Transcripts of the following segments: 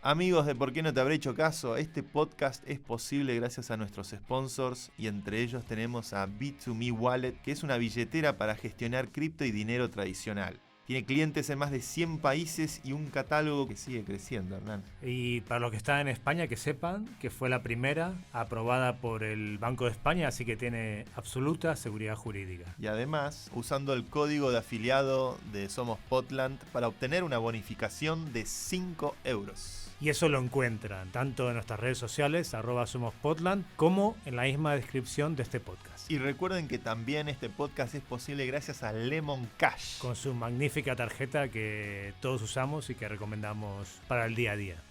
Amigos de ¿Por qué no te habré hecho caso? Este podcast es posible gracias a nuestros sponsors y entre ellos tenemos a B2Me Wallet, que es una billetera para gestionar cripto y dinero tradicional. Tiene clientes en más de 100 países y un catálogo que sigue creciendo, Hernán. Y para los que están en España, que sepan que fue la primera aprobada por el Banco de España, así que tiene absoluta seguridad jurídica. Y además, usando el código de afiliado de Somos Potland para obtener una bonificación de 5 euros. Y eso lo encuentran tanto en nuestras redes sociales, @SomosPotland, como en la misma descripción de este podcast. Y recuerden que también este podcast es posible gracias a Lemon Cash. Con su magnífica tarjeta que todos usamos y que recomendamos para el día a día.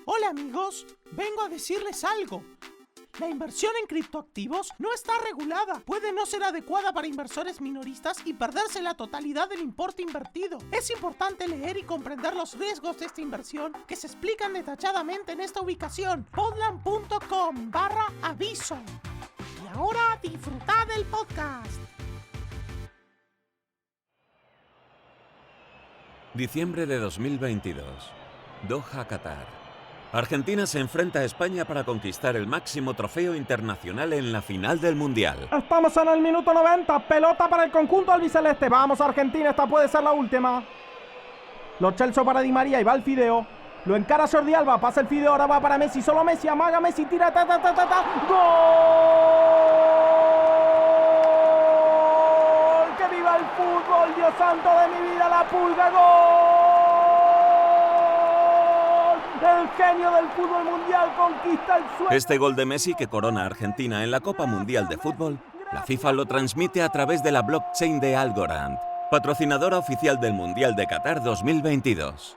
Hola amigos, vengo a decirles algo. La inversión en criptoactivos no está regulada. Puede no ser adecuada para inversores minoristas y perderse la totalidad del importe invertido. Es importante leer y comprender los riesgos de esta inversión que se explican detalladamente en esta ubicación, podland.com/aviso. Y ahora disfrutad del podcast. Diciembre de 2022. Doha, Qatar. Argentina se enfrenta a España para conquistar el máximo trofeo internacional en la final del Mundial. Estamos en el minuto 90, pelota para el conjunto albiceleste. Vamos Argentina, esta puede ser la última. Lo Celso para Di María y va el Fideo. Lo encara Jordi Alba, pasa el Fideo, ahora va para Messi, solo Messi, amaga Messi, tira, ¡gol! ¡Que viva el fútbol, Dios santo de mi vida, la Pulga, gol! El genio del fútbol mundial conquista el sueño. Este gol de Messi que corona a Argentina en la Copa Mundial de Fútbol, la FIFA lo transmite a través de la blockchain de Algorand, patrocinadora oficial del Mundial de Qatar 2022.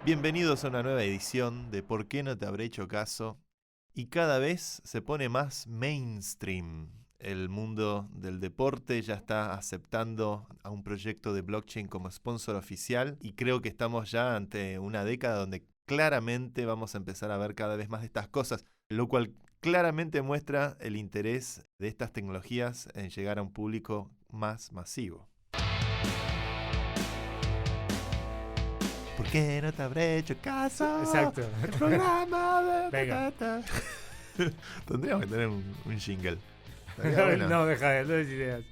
Bienvenidos a una nueva edición de ¿Por qué no te habré hecho caso? Y cada vez se pone más mainstream. El mundo del deporte ya está aceptando a un proyecto de blockchain como sponsor oficial y creo que estamos ya ante una década donde claramente vamos a empezar a ver cada vez más de estas cosas, lo cual claramente muestra el interés de estas tecnologías en llegar a un público más masivo. ¿Por qué no te habré hecho caso? Exacto. El programa de... Venga. Tendríamos que tener un jingle. Bueno. No, deja de no des ideas.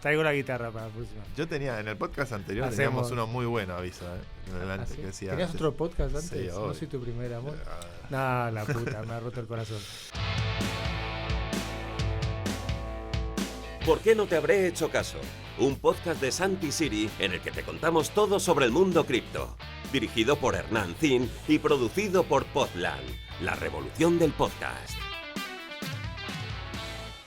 Traigo la guitarra para la próxima. Yo tenía, en el podcast anterior teníamos uno muy bueno, aviso, en adelante, ¿Ah, sí? que decía... ¿Tenías otro podcast antes? Sí, No obvio. soy tu primer amor. No, la puta, me ha roto el corazón. ¿Por qué no te habré hecho caso? Un podcast de Santi Siri en el que te contamos todo sobre el mundo cripto. Dirigido por Hernán Zin y producido por Potland, la revolución del podcast.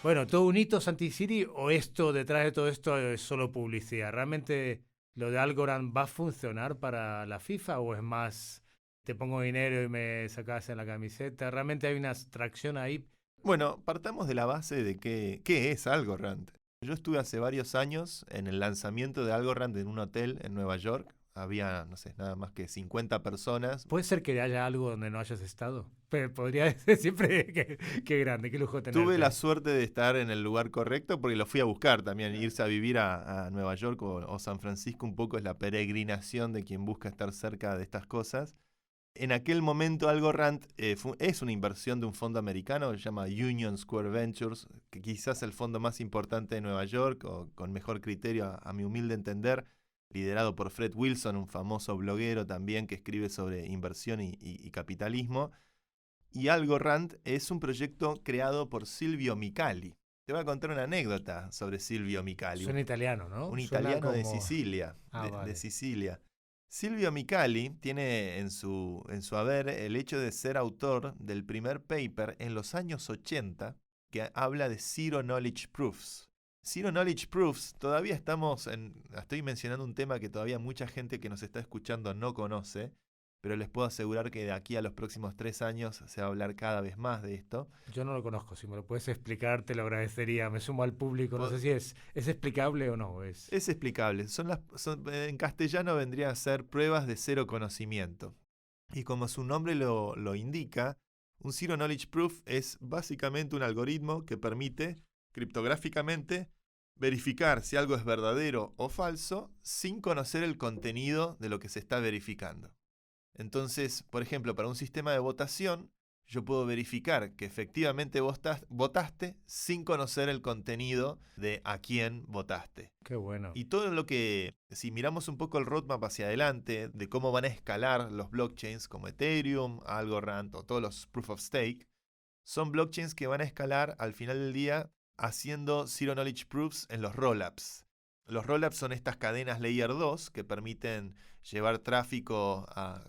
Bueno, ¿todo un hito, Santi Siri, o esto, detrás de todo esto, es solo publicidad? ¿Realmente lo de Algorand va a funcionar para la FIFA o es más, te pongo dinero y me sacas en la camiseta? ¿Realmente hay una abstracción ahí? Bueno, partamos de la base de qué es Algorand. Yo estuve hace varios años en el lanzamiento de Algorand en un hotel en Nueva York. Había, no sé, nada más que 50 personas. ¿Puede ser que haya algo donde no hayas estado? Pero podría ser siempre, qué grande, qué lujo tener. Tuve la suerte de estar en el lugar correcto porque lo fui a buscar también. Irse a vivir a Nueva York o San Francisco un poco es la peregrinación de quien busca estar cerca de estas cosas. En aquel momento Algorand es una inversión de un fondo americano que se llama Union Square Ventures, que quizás es el fondo más importante de Nueva York o con mejor criterio a mi humilde entender, liderado por Fred Wilson, un famoso bloguero también que escribe sobre inversión y capitalismo. Y Algorand es un proyecto creado por Silvio Micali. Te voy a contar una anécdota sobre Silvio Micali. Suena italiano, ¿no? Un Suena italiano de como... Sicilia. Vale. De Sicilia. Silvio Micali tiene en su haber el hecho de ser autor del primer paper en los años 80 que habla de Zero Knowledge Proofs. Zero Knowledge Proofs, todavía estoy mencionando un tema que todavía mucha gente que nos está escuchando no conoce, pero les puedo asegurar que de aquí a los próximos 3 años se va a hablar cada vez más de esto. Yo no lo conozco, si me lo puedes explicar te lo agradecería. Me sumo al público, no sé si es explicable o no. Es explicable, en castellano vendría a ser pruebas de cero conocimiento. Y como su nombre lo indica, un Zero Knowledge Proof es básicamente un algoritmo que permite criptográficamente verificar si algo es verdadero o falso sin conocer el contenido de lo que se está verificando. Entonces, por ejemplo, para un sistema de votación, yo puedo verificar que efectivamente votaste sin conocer el contenido de a quién votaste. Qué bueno. Y todo lo que, si miramos un poco el roadmap hacia adelante, de cómo van a escalar los blockchains como Ethereum, Algorand o todos los Proof of Stake, son blockchains que van a escalar al final del día haciendo Zero Knowledge Proofs en los rollups. Los rollups son estas cadenas Layer 2 que permiten llevar tráfico a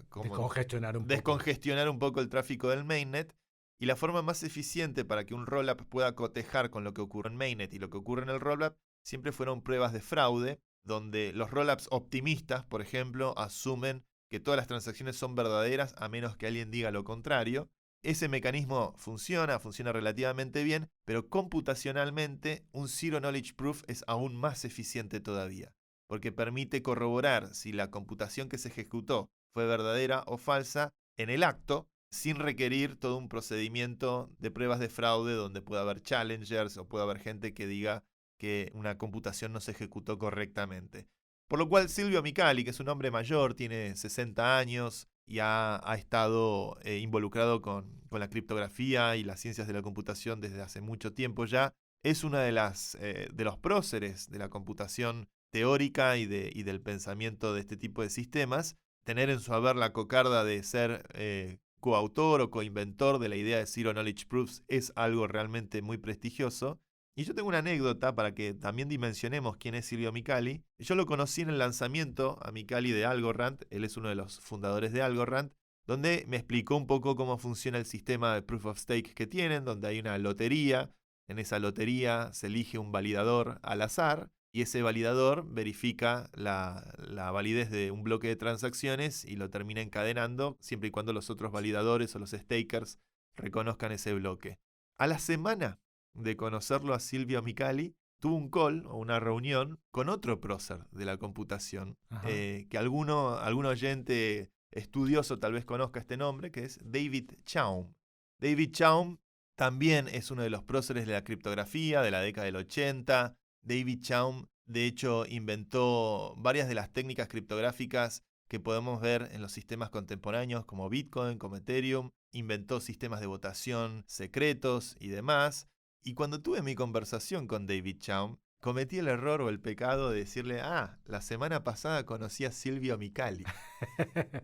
descongestionar un poco el tráfico del mainnet. Y la forma más eficiente para que un rollup pueda cotejar con lo que ocurre en mainnet y lo que ocurre en el rollup siempre fueron pruebas de fraude, donde los rollups optimistas, por ejemplo, asumen que todas las transacciones son verdaderas a menos que alguien diga lo contrario. Ese mecanismo funciona relativamente bien, pero computacionalmente un Zero Knowledge Proof es aún más eficiente todavía, porque permite corroborar si la computación que se ejecutó fue verdadera o falsa en el acto, sin requerir todo un procedimiento de pruebas de fraude donde pueda haber challengers o pueda haber gente que diga que una computación no se ejecutó correctamente. Por lo cual Silvio Micali, que es un hombre mayor, tiene 60 años y ha estado involucrado con la criptografía y las ciencias de la computación desde hace mucho tiempo ya, es una de los próceres de la computación teórica y del pensamiento de este tipo de sistemas. Tener en su haber la cocarda de ser coautor o coinventor de la idea de Zero Knowledge Proofs es algo realmente muy prestigioso. Y yo tengo una anécdota para que también dimensionemos quién es Silvio Micali. Yo lo conocí en el lanzamiento a Micali de Algorand, él es uno de los fundadores de Algorand, donde me explicó un poco cómo funciona el sistema de Proof of Stake que tienen, donde hay una lotería. En esa lotería se elige un validador al azar y ese validador verifica la validez de un bloque de transacciones y lo termina encadenando siempre y cuando los otros validadores o los stakers reconozcan ese bloque. A la semana de conocerlo a Silvio Micali, tuvo un call o una reunión con otro prócer de la computación, que algún oyente estudioso tal vez conozca este nombre, que es David Chaum. David Chaum también es uno de los próceres de la criptografía de la década del 80. David Chaum, de hecho, inventó varias de las técnicas criptográficas que podemos ver en los sistemas contemporáneos como Bitcoin, como Ethereum. Inventó sistemas de votación secretos y demás. Y cuando tuve mi conversación con David Chaum, cometí el error o el pecado de decirle, la semana pasada conocí a Silvio Micali.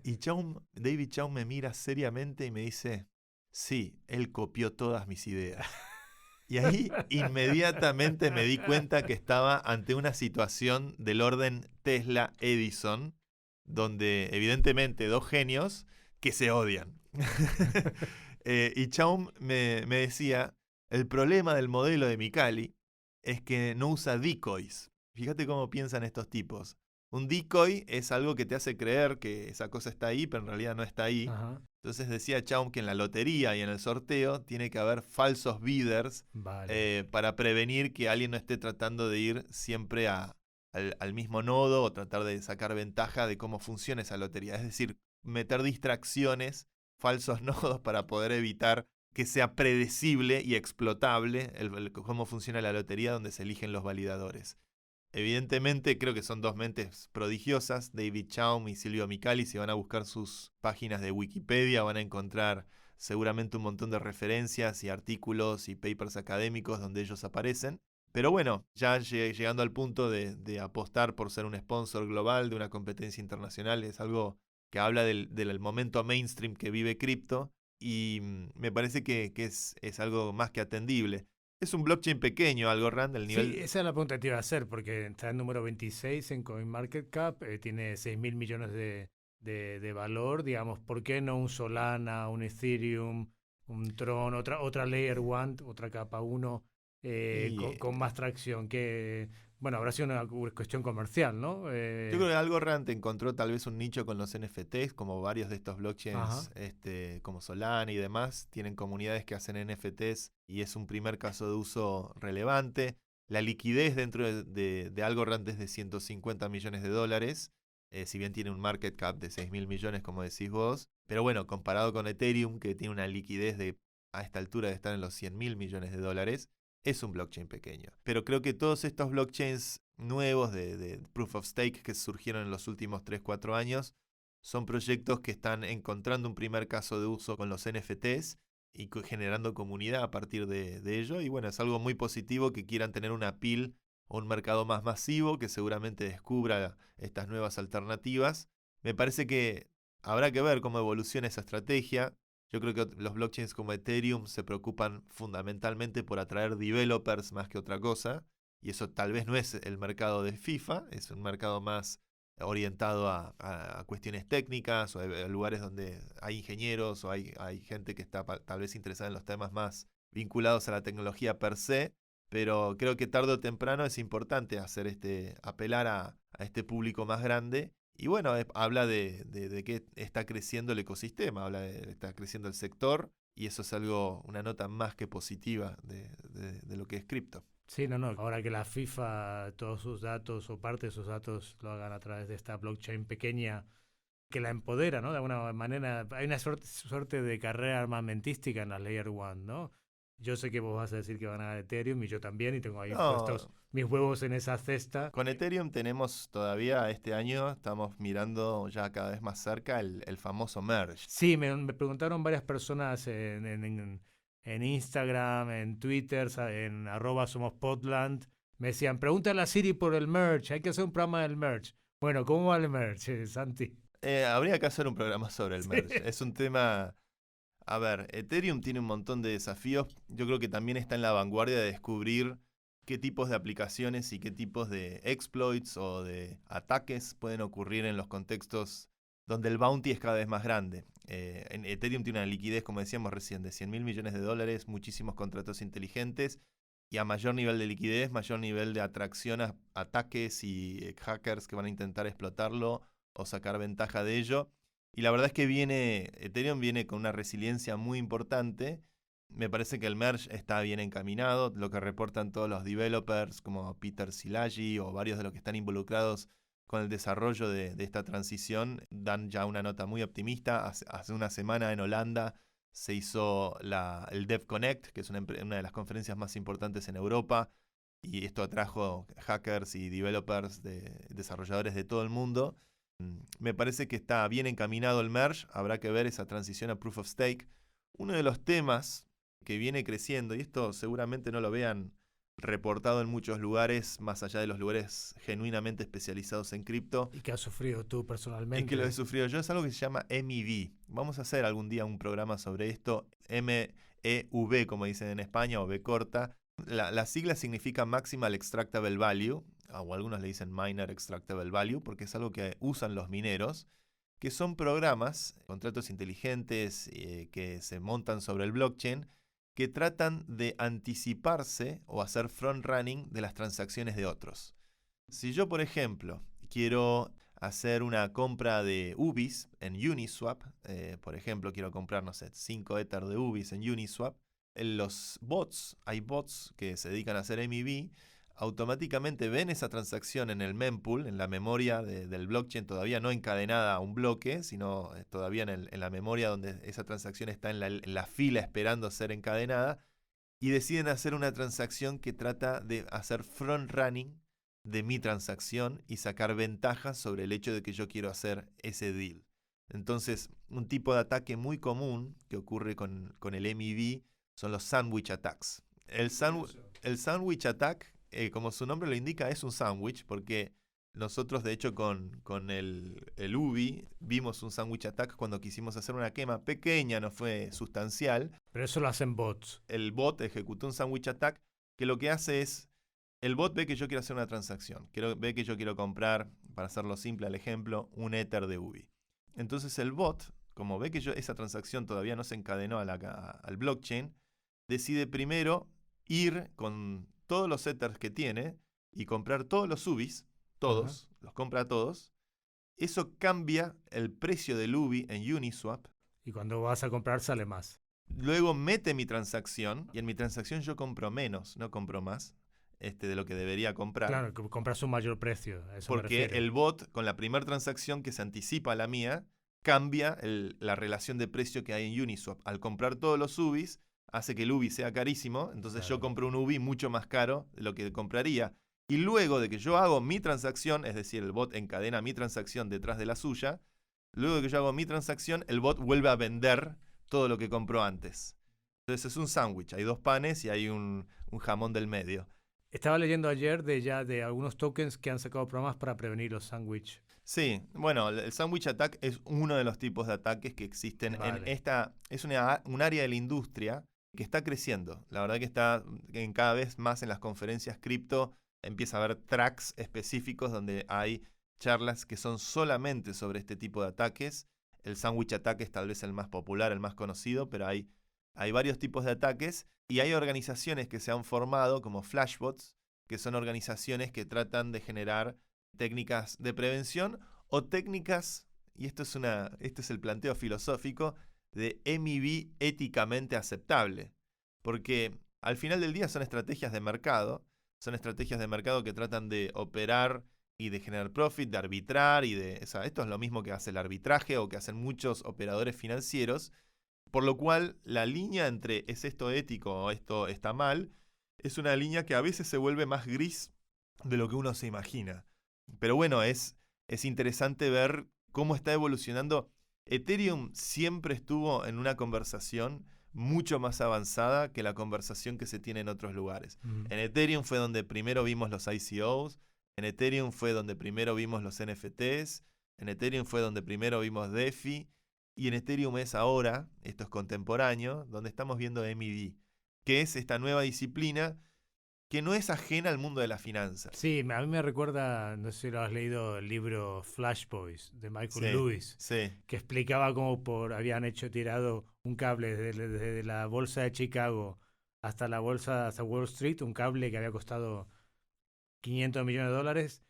Y David Chaum me mira seriamente y me dice, sí, él copió todas mis ideas. Y ahí inmediatamente me di cuenta que estaba ante una situación del orden Tesla-Edison, donde evidentemente dos genios que se odian. Y Chaum me decía, el problema del modelo de Micali es que no usa decoys. Fíjate cómo piensan estos tipos. Un decoy es algo que te hace creer que esa cosa está ahí, pero en realidad no está ahí. Ajá. Entonces decía Chaum que en la lotería y en el sorteo tiene que haber falsos bidders para prevenir que alguien no esté tratando de ir siempre al mismo nodo o tratar de sacar ventaja de cómo funciona esa lotería. Es decir, meter distracciones, falsos nodos para poder evitar que sea predecible y explotable cómo funciona la lotería donde se eligen los validadores. Evidentemente creo que son dos mentes prodigiosas, David Chaum y Silvio Micali. Si van a buscar sus páginas de Wikipedia van a encontrar seguramente un montón de referencias y artículos y papers académicos donde ellos aparecen. Pero bueno, ya llegando al punto de apostar por ser un sponsor global de una competencia internacional es algo que habla del momento mainstream que vive cripto. Y me parece que es algo más que atendible. Es un blockchain pequeño, Algorand, el nivel... Sí, esa es la pregunta que te iba a hacer, porque está en número 26 en CoinMarketCap, tiene 6.000 millones de valor, digamos. ¿Por qué no un Solana, un Ethereum, un Tron, otra Layer 1, otra capa 1 con más tracción? Que, bueno, habrá sido una cuestión comercial, ¿no? Yo creo que Algorand encontró tal vez un nicho con los NFTs, como varios de estos blockchains, como Solana y demás, tienen comunidades que hacen NFTs y es un primer caso de uso relevante. La liquidez dentro de Algorand es de $150 millones, si bien tiene un market cap de 6.000 millones, como decís vos. Pero bueno, comparado con Ethereum, que tiene una liquidez a esta altura de estar en los $100.000 millones, es un blockchain pequeño. Pero creo que todos estos blockchains nuevos de Proof of Stake que surgieron en los últimos 3-4 años son proyectos que están encontrando un primer caso de uso con los NFTs y generando comunidad a partir de ello. Y bueno, es algo muy positivo que quieran tener una appeal o un mercado más masivo que seguramente descubra estas nuevas alternativas. Me parece que habrá que ver cómo evoluciona esa estrategia. Yo creo que los blockchains como Ethereum se preocupan fundamentalmente por atraer developers más que otra cosa. Y eso tal vez no es el mercado de FIFA, es un mercado más orientado a cuestiones técnicas o a lugares donde hay ingenieros o hay gente que está tal vez interesada en los temas más vinculados a la tecnología per se. Pero creo que tarde o temprano es importante apelar a este público más grande. Y bueno, habla de que está creciendo el ecosistema, habla de que está creciendo el sector. Y eso es una nota más que positiva de lo que es cripto. Sí, no. Ahora que la FIFA, todos sus datos o parte de sus datos lo hagan a través de esta blockchain pequeña que la empodera, ¿no? De alguna manera, hay una suerte de carrera armamentística en la Layer 1, ¿no? Yo sé que vos vas a decir que van a Ethereum y yo también, y tengo ahí puestos mis huevos en esa cesta. Con Ethereum tenemos todavía este año, estamos mirando ya cada vez más cerca el famoso merge. Sí, me preguntaron varias personas en Instagram, en Twitter, en @somospotland. Me decían, pregúntale a Siri por el merge, hay que hacer un programa del merge. Bueno, ¿cómo va el merge, Santi? Habría que hacer un programa sobre el merge. Es un tema... A ver, Ethereum tiene un montón de desafíos. Yo creo que también está en la vanguardia de descubrir qué tipos de aplicaciones y qué tipos de exploits o de ataques pueden ocurrir en los contextos donde el bounty es cada vez más grande. En Ethereum tiene una liquidez, como decíamos recién, de $100.000 millones, muchísimos contratos inteligentes, y a mayor nivel de liquidez, mayor nivel de atracción a ataques y hackers que van a intentar explotarlo o sacar ventaja de ello. Y la verdad es que Ethereum viene con una resiliencia muy importante. Me parece que el merge está bien encaminado. Lo que reportan todos los developers como Peter Szilagyi o varios de los que están involucrados con el desarrollo de esta transición dan ya una nota muy optimista. Hace una semana en Holanda se hizo el Dev Connect, que es una de las conferencias más importantes en Europa. Y esto atrajo hackers y developers, desarrolladores de todo el mundo. Me parece que está bien encaminado el merge, habrá que ver esa transición a Proof of Stake. Uno de los temas que viene creciendo, y esto seguramente no lo vean reportado en muchos lugares, más allá de los lugares genuinamente especializados en cripto. ¿Y que has sufrido tú personalmente? Y que lo he sufrido yo, es algo que se llama MEV. Vamos a hacer algún día un programa sobre esto, MEV, como dicen en España, o B corta. La sigla significa Maximal Extractable Value, o algunos le dicen Miner Extractable Value, porque es algo que usan los mineros, que son programas, contratos inteligentes que se montan sobre el blockchain, que tratan de anticiparse o hacer front-running de las transacciones de otros. Si yo, por ejemplo, quiero hacer una compra de UBIs en Uniswap, por ejemplo, quiero comprar, 5 Ether de UBIs en Uniswap, hay bots que se dedican a hacer MEV, automáticamente ven esa transacción en el mempool, en la memoria del blockchain, todavía no encadenada a un bloque, sino todavía en la memoria donde esa transacción está en la fila esperando ser encadenada, y deciden hacer una transacción que trata de hacer front-running de mi transacción y sacar ventajas sobre el hecho de que yo quiero hacer ese deal. Entonces, un tipo de ataque muy común que ocurre con el MEV son los sandwich attacks. El sandwich attack, como su nombre lo indica, es un sándwich, porque nosotros de hecho con el UBI vimos un sandwich attack cuando quisimos hacer una quema pequeña, no fue sustancial. Pero eso lo hacen bots. El bot ejecutó un sandwich attack que lo que hace es, el bot ve que yo quiero hacer una transacción, ve que yo quiero comprar, para hacerlo simple al ejemplo, un Ether de UBI. Entonces el bot, como ve que esa transacción todavía no se encadenó al blockchain, decide primero ir con todos los Ethers que tiene y comprar todos los UBIs, todos, los compra todos. Eso cambia el precio del UBI en Uniswap. Y cuando vas a comprar sale más. Luego mete mi transacción, y en mi transacción yo compro menos, no compro más de lo que debería comprar. Claro, que compras un mayor precio. A eso porque el bot, con la primera transacción que se anticipa a la mía, cambia la relación de precio que hay en Uniswap. Al comprar todos los UBIs, hace que el UBI sea carísimo, entonces yo compro un UBI mucho más caro de lo que compraría. Y luego de que yo hago mi transacción, es decir, el bot encadena mi transacción detrás de la suya, Luego de que yo hago mi transacción, el bot vuelve a vender todo lo que compró antes. Entonces es un sándwich, hay 2 panes y hay un jamón del medio. Estaba leyendo ayer de algunos tokens que han sacado programas para prevenir los sándwiches. Sí, bueno, el sandwich attack es uno de los tipos de ataques que existen en Vale. esta. Es un área de la industria que está creciendo. La verdad que está en cada vez más en las conferencias cripto. Empieza a haber tracks específicos donde hay charlas que son solamente sobre este tipo de ataques. El sandwich attack es tal vez el más popular, el más conocido, pero hay varios tipos de ataques y hay organizaciones que se han formado como Flashbots, que son organizaciones que tratan de generar técnicas de prevención o técnicas, y este es el planteo filosófico, de MIB éticamente aceptable. Porque al final del día son estrategias de mercado que tratan de operar y de generar profit, de arbitrar esto es lo mismo que hace el arbitraje o que hacen muchos operadores financieros, por lo cual la línea entre ¿es esto ético o esto está mal? Es una línea que a veces se vuelve más gris de lo que uno se imagina. Pero bueno, es interesante ver cómo está evolucionando. Ethereum siempre estuvo en una conversación mucho más avanzada que la conversación que se tiene en otros lugares. En Ethereum fue donde primero vimos los ICOs, en Ethereum fue donde primero vimos los NFTs, en Ethereum fue donde primero vimos DeFi, y en Ethereum es ahora, esto es contemporáneo, donde estamos viendo MIB, que es esta nueva disciplina que no es ajena al mundo de las finanzas. Sí, a mí me recuerda, no sé si lo has leído, el libro Flash Boys de Michael Lewis, Sí, que explicaba cómo habían tirado un cable desde la bolsa de Chicago hasta hasta Wall Street, un cable que había costado $500 millones,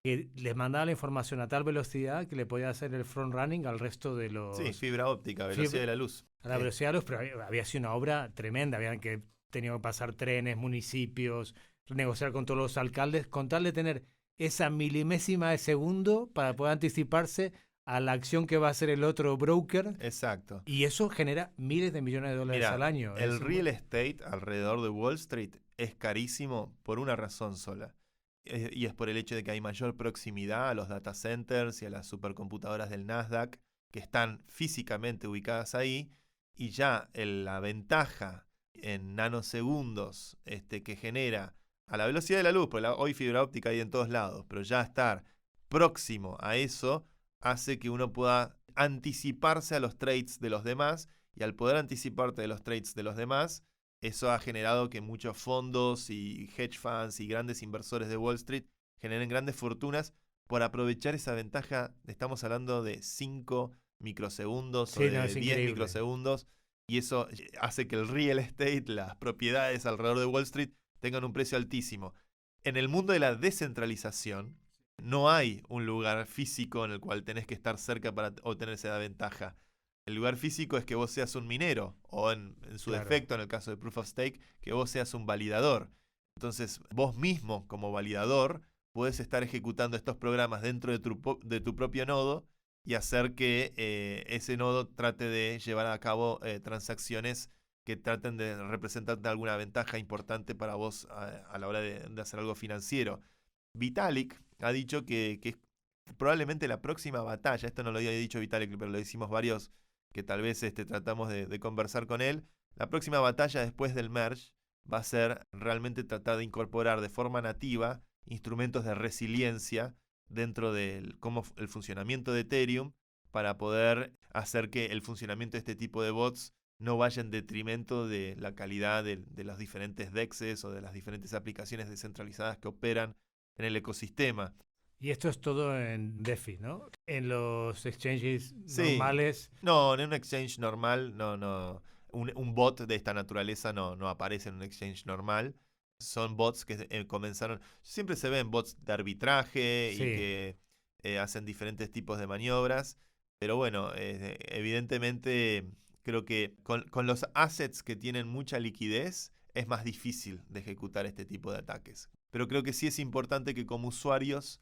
que les mandaba la información a tal velocidad que le podía hacer el front running al resto de los... sí, fibra óptica, velocidad de la luz. A la velocidad de la luz, pero había sido una obra tremenda, habían que tenido que pasar trenes, municipios, negociar con todos los alcaldes, con tal de tener esa milimésima de segundo para poder anticiparse a la acción que va a hacer el otro broker. Exacto. Y eso genera miles de millones de dólares Mira, al año. el real estate alrededor de Wall Street es carísimo por una razón sola. Y es por el hecho de que hay mayor proximidad a los data centers y a las supercomputadoras del Nasdaq que están físicamente ubicadas ahí, y ya la ventaja en nanosegundos que genera a la velocidad de la luz, porque hoy fibra óptica hay en todos lados, pero ya estar próximo a eso hace que uno pueda anticiparse a los trades de los demás, y al poder anticiparte de los trades de los demás, eso ha generado que muchos fondos y hedge funds y grandes inversores de Wall Street generen grandes fortunas por aprovechar esa ventaja. Estamos hablando de 5 microsegundos o de 10 microsegundos, y eso hace que el real estate, las propiedades alrededor de Wall Street, tengan un precio altísimo. En el mundo de la descentralización, no hay un lugar físico en el cual tenés que estar cerca para obtener esa ventaja. El lugar físico es que vos seas un minero, o en su defecto, en el caso de Proof of Stake, que vos seas un validador. Entonces, vos mismo, como validador, podés estar ejecutando estos programas dentro de tu propio nodo y hacer que ese nodo trate de llevar a cabo transacciones que traten de representarte alguna ventaja importante para vos a la hora de hacer algo financiero. Vitalik ha dicho que probablemente la próxima batalla, esto no lo había dicho Vitalik, pero lo hicimos varios que tal vez tratamos de conversar con él, la próxima batalla después del merge va a ser realmente tratar de incorporar de forma nativa instrumentos de resiliencia dentro del el funcionamiento de Ethereum, para poder hacer que el funcionamiento de este tipo de bots no vaya en detrimento de la calidad de los diferentes DEXs o de las diferentes aplicaciones descentralizadas que operan en el ecosistema. Y esto es todo en DeFi, ¿no? En los exchanges normales. No, en un exchange normal, no. Un bot de esta naturaleza no aparece en un exchange normal. Son bots que comenzaron. Siempre se ven bots de arbitraje y que hacen diferentes tipos de maniobras. Pero bueno, evidentemente creo que con los assets que tienen mucha liquidez es más difícil de ejecutar este tipo de ataques. Pero creo que sí es importante que como usuarios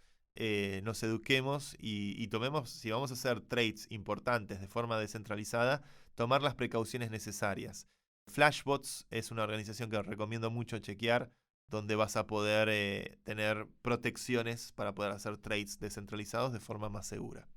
nos eduquemos y tomemos, si vamos a hacer trades importantes de forma descentralizada, tomar las precauciones necesarias. Flashbots es una organización que recomiendo mucho chequear, donde vas a poder tener protecciones para poder hacer trades descentralizados de forma más segura.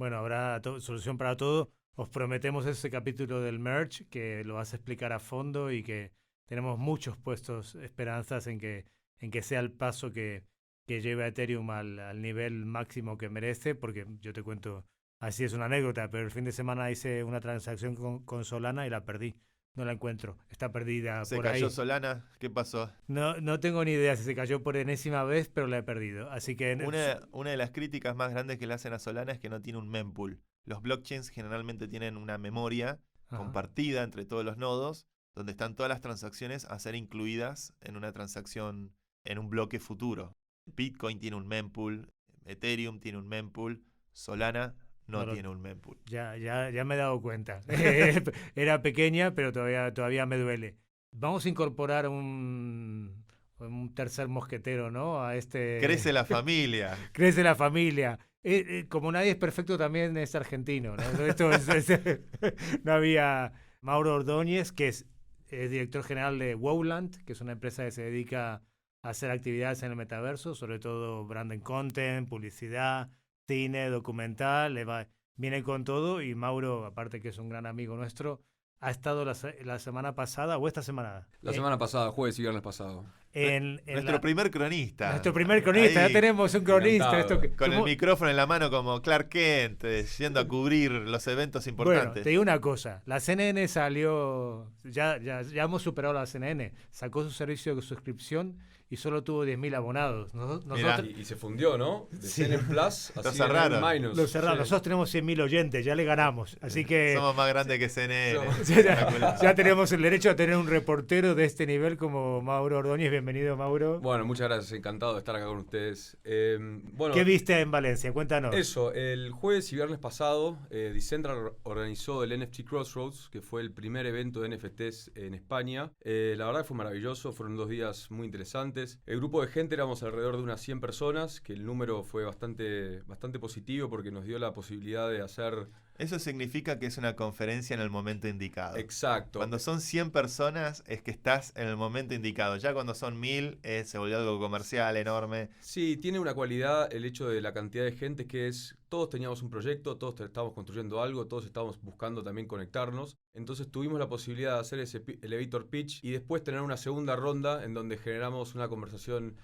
Bueno, habrá solución para todo. Os prometemos ese capítulo del merge que lo vas a explicar a fondo y que tenemos muchos puestos esperanzas en que sea el paso que lleve a Ethereum al nivel máximo que merece, porque yo te cuento, así es una anécdota, pero el fin de semana hice una transacción con Solana y la perdí. No la encuentro, está perdida ¿Se por ahí. cayó Solana? ¿Qué pasó? No tengo ni idea si se cayó por enésima vez, pero la he perdido. Así que Una de las críticas más grandes que le hacen a Solana es que no tiene un mempool. Los blockchains generalmente tienen una memoria compartida entre todos los nodos, donde están todas las transacciones a ser incluidas en una transacción, en un bloque futuro. Bitcoin tiene un mempool, Ethereum tiene un mempool, Solana no tiene un mempool. Ya me he dado cuenta. Era pequeña, pero todavía me duele. Vamos a incorporar un tercer mosquetero, ¿no? A este... Crece la familia. Crece la familia. Como nadie es perfecto, también es argentino, ¿no? No había Mauro Ordóñez, que es director general de Wowland, que es una empresa que se dedica a hacer actividades en el metaverso, sobre todo branding content, publicidad, cine, documental, viene con todo. Y Mauro, aparte que es un gran amigo nuestro, ha estado la semana pasada, o esta semana. La semana pasada, jueves y viernes pasado. Nuestro primer cronista. Nuestro primer cronista, Ahí, ya tenemos un cronista. Con el micrófono en la mano como Clark Kent, yendo a cubrir los eventos importantes. Bueno, te digo una cosa, la CNN salió, ya hemos superado la CNN, sacó su servicio de suscripción y solo tuvo 10.000 abonados. Y se fundió, ¿no? De Sí. CNN Plus a Lo CNN cerraron. Minus. Lo cerraron. Sí. Nosotros tenemos 100.000 oyentes, ya le ganamos. Así que Somos más grandes que CNN. ya tenemos el derecho a tener un reportero de este nivel como Mauro Ordóñez. Bienvenido, Mauro. Bueno, muchas gracias. Encantado de estar acá con ustedes. Bueno, ¿Qué viste en Valencia? Cuéntanos. Eso, el jueves y viernes pasado, Decentral organizó el NFT Crossroads, que fue el primer evento de NFTs en España. La verdad que fue maravilloso, fueron 2 días muy interesantes. El grupo de gente éramos alrededor de unas 100 personas, que el número fue bastante positivo porque nos dio la posibilidad de hacer... Eso significa que es una conferencia en el momento indicado. Exacto. Cuando son 100 personas es que estás en el momento indicado. Ya cuando son 1000 se volvió algo comercial enorme. Sí, tiene una cualidad el hecho de la cantidad de gente que es... Todos teníamos un proyecto, todos estábamos construyendo algo, todos estábamos buscando también conectarnos. Entonces tuvimos la posibilidad de hacer ese elevator pitch y después tener una segunda ronda en donde generamos una conversación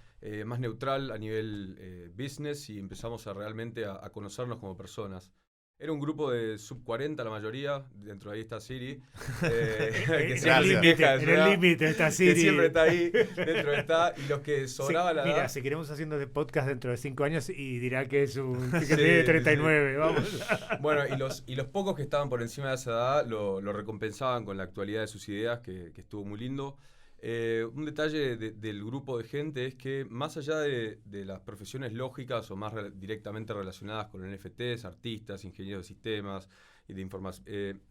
más neutral a nivel business y empezamos realmente a conocernos como personas. Era un grupo de sub 40 la mayoría, dentro de ahí está Siri. En el límite está Siri. Que siempre está ahí, dentro está. Y los que sobraba la edad... Mira, seguiremos haciendo de podcast dentro de 5 años y dirá que es que tiene 39, sí. Vamos. Bueno, y los pocos que estaban por encima de esa edad lo recompensaban con la actualidad de sus ideas, que estuvo muy lindo. Un detalle del grupo de gente es que más allá de las profesiones lógicas o más directamente relacionadas con NFTs, artistas, ingenieros de sistemas y de información,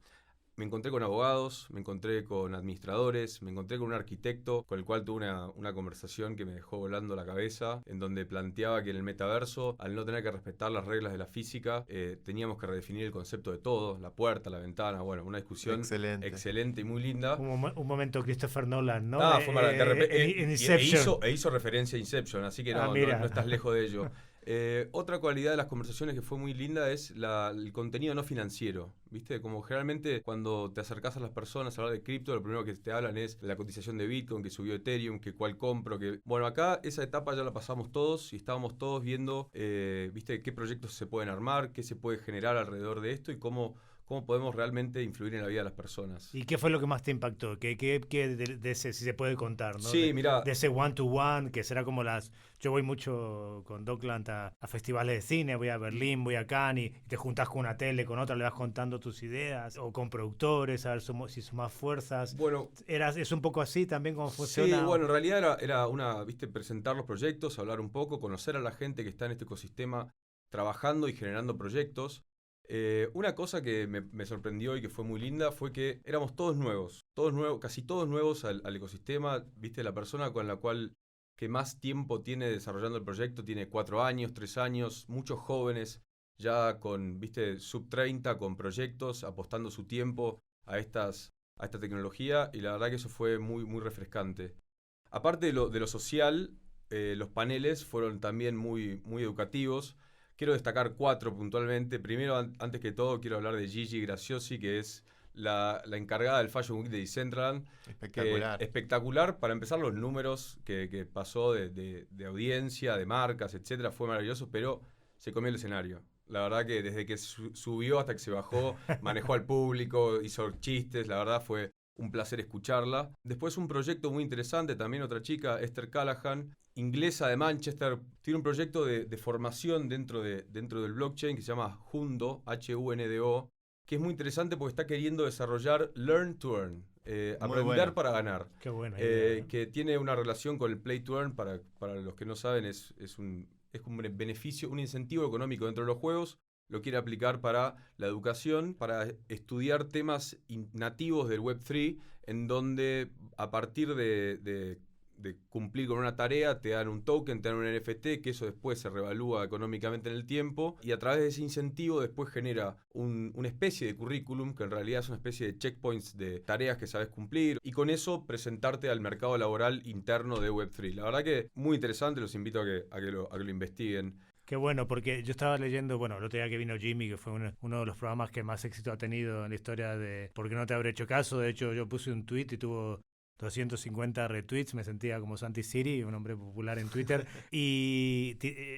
me encontré con abogados, me encontré con administradores, me encontré con un arquitecto con el cual tuve una conversación que me dejó volando la cabeza, en donde planteaba que en el metaverso, al no tener que respetar las reglas de la física, teníamos que redefinir el concepto de todo, la puerta, la ventana, bueno, una discusión excelente y muy linda. Un momento Christopher Nolan, ¿no? Fue maravilloso. Inception. E hizo referencia a Inception, así que no estás lejos de ello. Otra cualidad de las conversaciones que fue muy linda es el contenido no financiero, ¿viste? Como generalmente cuando te acercás a las personas a hablar de cripto, lo primero que te hablan es la cotización de Bitcoin, que subió Ethereum, que cuál compro, que... Bueno, acá esa etapa ya la pasamos todos y estábamos todos viendo, ¿viste? Qué proyectos se pueden armar, qué se puede generar alrededor de esto y cómo podemos realmente influir en la vida de las personas. ¿Y qué fue lo que más te impactó? ¿Qué de ese, si se puede contar, ¿no? Sí, mira. De ese one-to-one, que será como las... Yo voy mucho con Dockland a festivales de cine, voy a Berlín, voy a Cannes, y te juntás con una tele, con otra, le vas contando tus ideas, o con productores, a ver si sumás fuerzas. Bueno, ¿Es un poco así también cómo funciona? Sí, bueno, en realidad era ¿viste? Presentar los proyectos, hablar un poco, conocer a la gente que está en este ecosistema trabajando y generando proyectos. Una cosa que me sorprendió y que fue muy linda fue que éramos todos nuevos, casi todos nuevos al ecosistema. Viste, la persona con la cual que más tiempo tiene desarrollando el proyecto tiene 4 años, 3 años, muchos jóvenes ya con, viste, sub 30, con proyectos, apostando su tiempo a esta tecnología, y la verdad que eso fue muy, muy refrescante. Aparte de lo social, los paneles fueron también muy, muy educativos. quiero destacar 4 puntualmente. Primero, antes que todo, quiero hablar de Gigi Graciosi, que es la encargada del Fashion Week de Decentraland. Espectacular. Espectacular. Para empezar, los números que pasó de audiencia, de marcas, etcétera, fue maravilloso, pero se comió el escenario. La verdad que desde que subió hasta que se bajó, manejó al público, hizo chistes, la verdad fue un placer escucharla. Después un proyecto muy interesante, también otra chica, Esther Callahan, inglesa de Manchester, tiene un proyecto de formación dentro del blockchain que se llama Hundo, Hundo, que es muy interesante porque está queriendo desarrollar Learn to Earn, aprender bueno. para ganar. Qué buena idea. Que tiene una relación con el Play to Earn, para los que no saben, es un beneficio, un incentivo económico dentro de los juegos. Lo quiere aplicar para la educación, para estudiar temas nativos del Web3, en donde a partir de cumplir con una tarea te dan un token, te dan un NFT, que eso después se revalúa económicamente en el tiempo, y a través de ese incentivo después genera una especie de currículum, que en realidad es una especie de checkpoints de tareas que sabes cumplir, y con eso presentarte al mercado laboral interno de Web3. La verdad que muy interesante, los invito a que lo investiguen. Qué bueno, porque yo estaba leyendo, bueno, el otro día que vino Jimmy, que fue uno de los programas que más éxito ha tenido en la historia de ¿Por qué no te habré hecho caso? De hecho, yo puse un tweet y tuvo 250 retweets, me sentía como Santi Siri, un hombre popular en Twitter. Y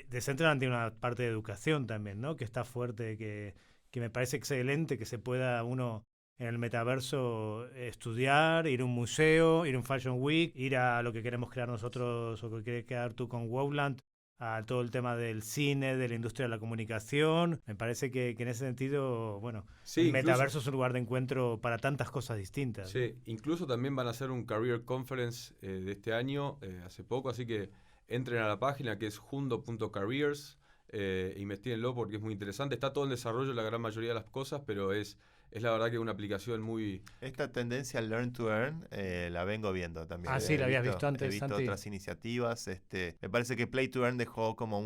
Decentraland tiene una parte de educación también, ¿no? Que está fuerte, que me parece excelente que se pueda uno en el metaverso estudiar, ir a un museo, ir a un Fashion Week, ir a lo que queremos crear nosotros o que quieres crear tú con Wowland, a todo el tema del cine, de la industria de la comunicación. Me parece que en ese sentido, bueno, sí, el metaverso es un lugar de encuentro para tantas cosas distintas. Sí, incluso también van a hacer un Career Conference de este año, hace poco, así que entren a la página que es hundo.careers, investiguenlo porque es muy interesante. Está todo en desarrollo la gran mayoría de las cosas, pero es la verdad que una aplicación muy... Esta tendencia al Learn to Earn la vengo viendo también. Ah, sí, la habías visto antes, He visto Santi. otras iniciativas. Me parece que Play to Earn dejó como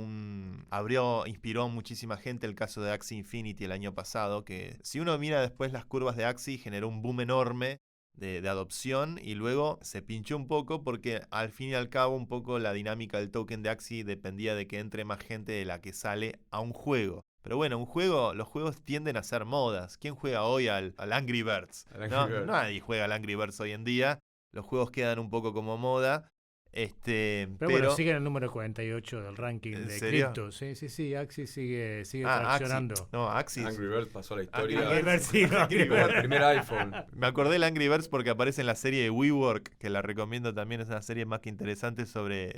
inspiró a muchísima gente. El caso de Axie Infinity el año pasado, que si uno mira después las curvas de Axie, generó un boom enorme de adopción y luego se pinchó un poco porque al fin y al cabo un poco la dinámica del token de Axie dependía de que entre más gente de la que sale a un juego. Pero bueno, los juegos tienden a ser modas. ¿Quién juega hoy al Angry Birds? Nadie juega al Angry Birds hoy en día. Los juegos quedan un poco como moda. Pero bueno, sigue en el número 48 del ranking de serio? cripto. Sí, Axie sigue traccionando. Axie. Angry Birds pasó a la historia. Angry Birds, sí, no, El primer iPhone. Me acordé del Angry Birds porque aparece en la serie de WeWork, que la recomiendo también, es una serie más que interesante sobre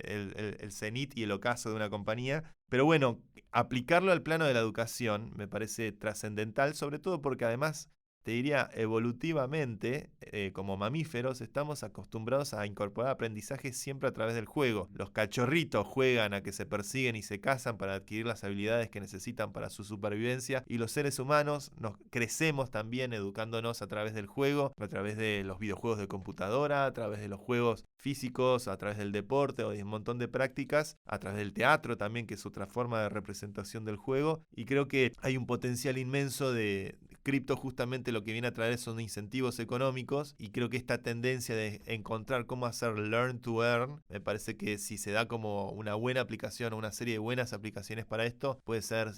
el cenit y el ocaso de una compañía. Pero bueno, aplicarlo al plano de la educación me parece trascendental, sobre todo porque además, te diría, evolutivamente, como mamíferos, estamos acostumbrados a incorporar aprendizaje siempre a través del juego. Los cachorritos juegan a que se persiguen y se cazan para adquirir las habilidades que necesitan para su supervivencia, y los seres humanos nos crecemos también educándonos a través del juego, a través de los videojuegos de computadora, a través de los juegos físicos, a través del deporte o de un montón de prácticas, a través del teatro también, que es otra forma de representación del juego, y creo que hay un potencial inmenso de cripto. Justamente lo que viene a traer son incentivos económicos, y creo que esta tendencia de encontrar cómo hacer Learn to Earn, me parece que si se da como una buena aplicación o una serie de buenas aplicaciones para esto, puede ser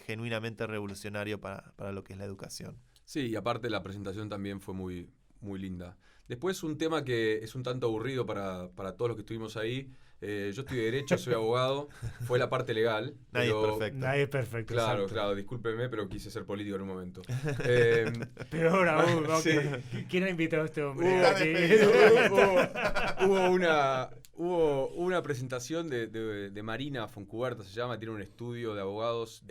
genuinamente revolucionario para lo que es la educación. Sí, y aparte la presentación también fue muy, muy linda. Después un tema que es un tanto aburrido para todos los que estuvimos ahí. Yo estoy de Derecho, soy abogado, fue la parte legal. Nadie es perfecto. Nadie es perfecto. Claro, exacto. claro, discúlpeme, pero quise ser político en un momento. Peor aún, ¿no? Sí. ¿Quién ha invitado a este hombre? Hubo una presentación de Marina Foncuberta, se llama, tiene un estudio de abogados.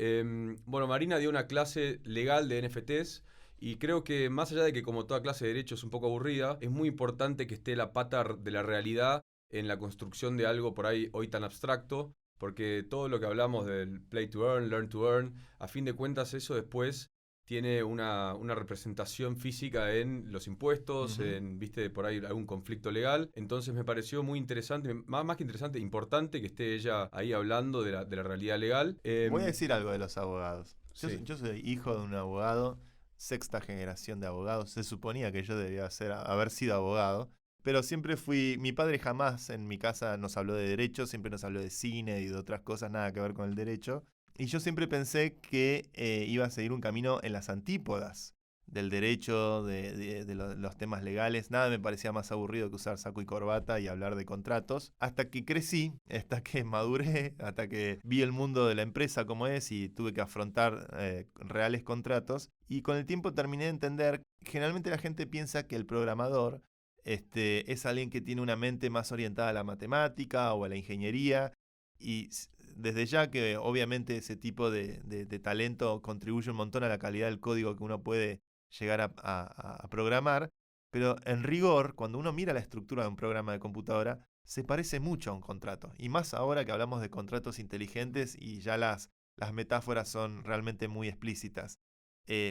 Bueno, Marina dio una clase legal de NFTs. Y creo que más allá de que como toda clase de derecho es un poco aburrida, es muy importante que esté la pata de la realidad en la construcción de algo por ahí hoy tan abstracto, porque todo lo que hablamos del play to earn, learn to earn, a fin de cuentas eso después tiene una representación física en los impuestos, en, viste, por ahí algún conflicto legal. Entonces me pareció muy interesante, más que interesante, importante que esté ella ahí hablando de la realidad legal. Voy a decir algo de los abogados. Sí. Yo soy hijo de un abogado, sexta generación de abogados. Se suponía que yo debía haber sido abogado, pero siempre mi padre jamás en mi casa nos habló de derecho, siempre nos habló de cine y de otras cosas, nada que ver con el derecho. Y yo siempre pensé que iba a seguir un camino en las antípodas del derecho, de los temas legales. Nada me parecía más aburrido que usar saco y corbata y hablar de contratos. Hasta que crecí, hasta que maduré, hasta que vi el mundo de la empresa como es y tuve que afrontar reales contratos. Y con el tiempo terminé de entender, generalmente la gente piensa que el programador es alguien que tiene una mente más orientada a la matemática o a la ingeniería. Y desde ya que obviamente ese tipo de talento contribuye un montón a la calidad del código que uno puede llegar a programar, pero en rigor, cuando uno mira la estructura de un programa de computadora, se parece mucho a un contrato. Y más ahora que hablamos de contratos inteligentes y ya las metáforas son realmente muy explícitas.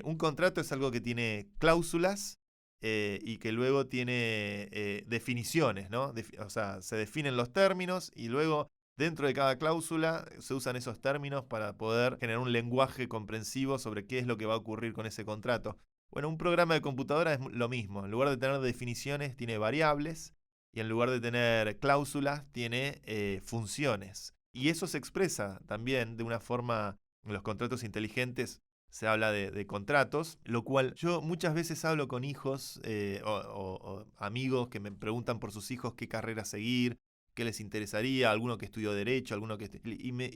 Un contrato es algo que tiene cláusulas y que luego tiene definiciones, ¿no? O sea, se definen los términos y luego dentro de cada cláusula se usan esos términos para poder generar un lenguaje comprensivo sobre qué es lo que va a ocurrir con ese contrato. Bueno, un programa de computadora es lo mismo. En lugar de tener definiciones, tiene variables. Y en lugar de tener cláusulas, tiene funciones. Y eso se expresa también de una forma, en los contratos inteligentes se habla de contratos, lo cual yo muchas veces hablo con hijos o amigos que me preguntan por sus hijos qué carrera seguir, qué les interesaría, alguno que estudió Derecho, alguno que...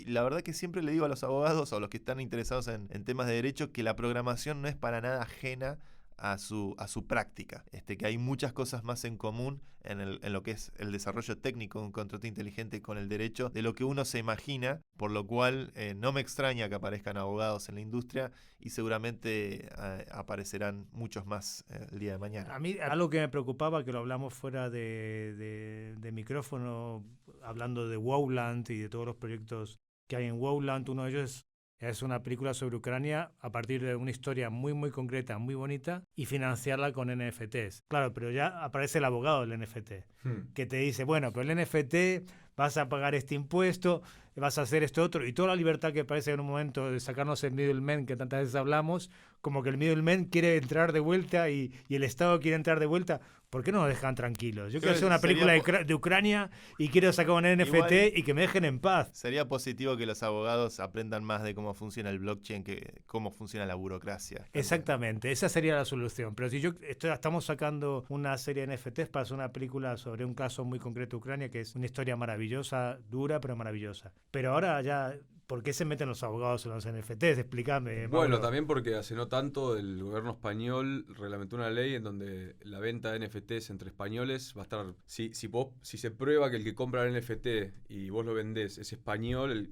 la verdad que siempre le digo a los abogados o a los que están interesados en temas de Derecho que la programación no es para nada ajena a su práctica, que hay muchas cosas más en común en lo que es el desarrollo técnico de un contrato inteligente con el derecho de lo que uno se imagina, por lo cual no me extraña que aparezcan abogados en la industria y seguramente aparecerán muchos más el día de mañana. A mí algo que me preocupaba, que lo hablamos fuera de micrófono, hablando de Wowland y de todos los proyectos que hay en Wowland, uno de ellos es una película sobre Ucrania a partir de una historia muy, muy concreta, muy bonita, y financiarla con NFTs. Claro, pero ya aparece el abogado del NFT, que te dice, bueno, pero el NFT vas a pagar este impuesto, vas a hacer esto otro, y toda la libertad que parece en un momento de sacarnos el middleman que tantas veces hablamos, como que el middleman quiere entrar de vuelta y el Estado quiere entrar de vuelta. ¿Por qué no nos dejan tranquilos? Yo quiero hacer una película de Ucrania y quiero sacar un NFT igual, y que me dejen en paz. Sería positivo que los abogados aprendan más de cómo funciona el blockchain, que cómo funciona la burocracia. Exactamente, esa sería la solución. Pero si estamos sacando una serie de NFTs para hacer una película sobre un caso muy concreto de Ucrania, que es una historia maravillosa, dura pero maravillosa. Pero ahora ya... ¿Por qué se meten los abogados en los NFTs? Explícame. Bueno, Mauro. también porque hace no tanto el gobierno español reglamentó una ley en donde la venta de NFTs entre españoles va a estar... Si se prueba que el que compra el NFT y vos lo vendés es español,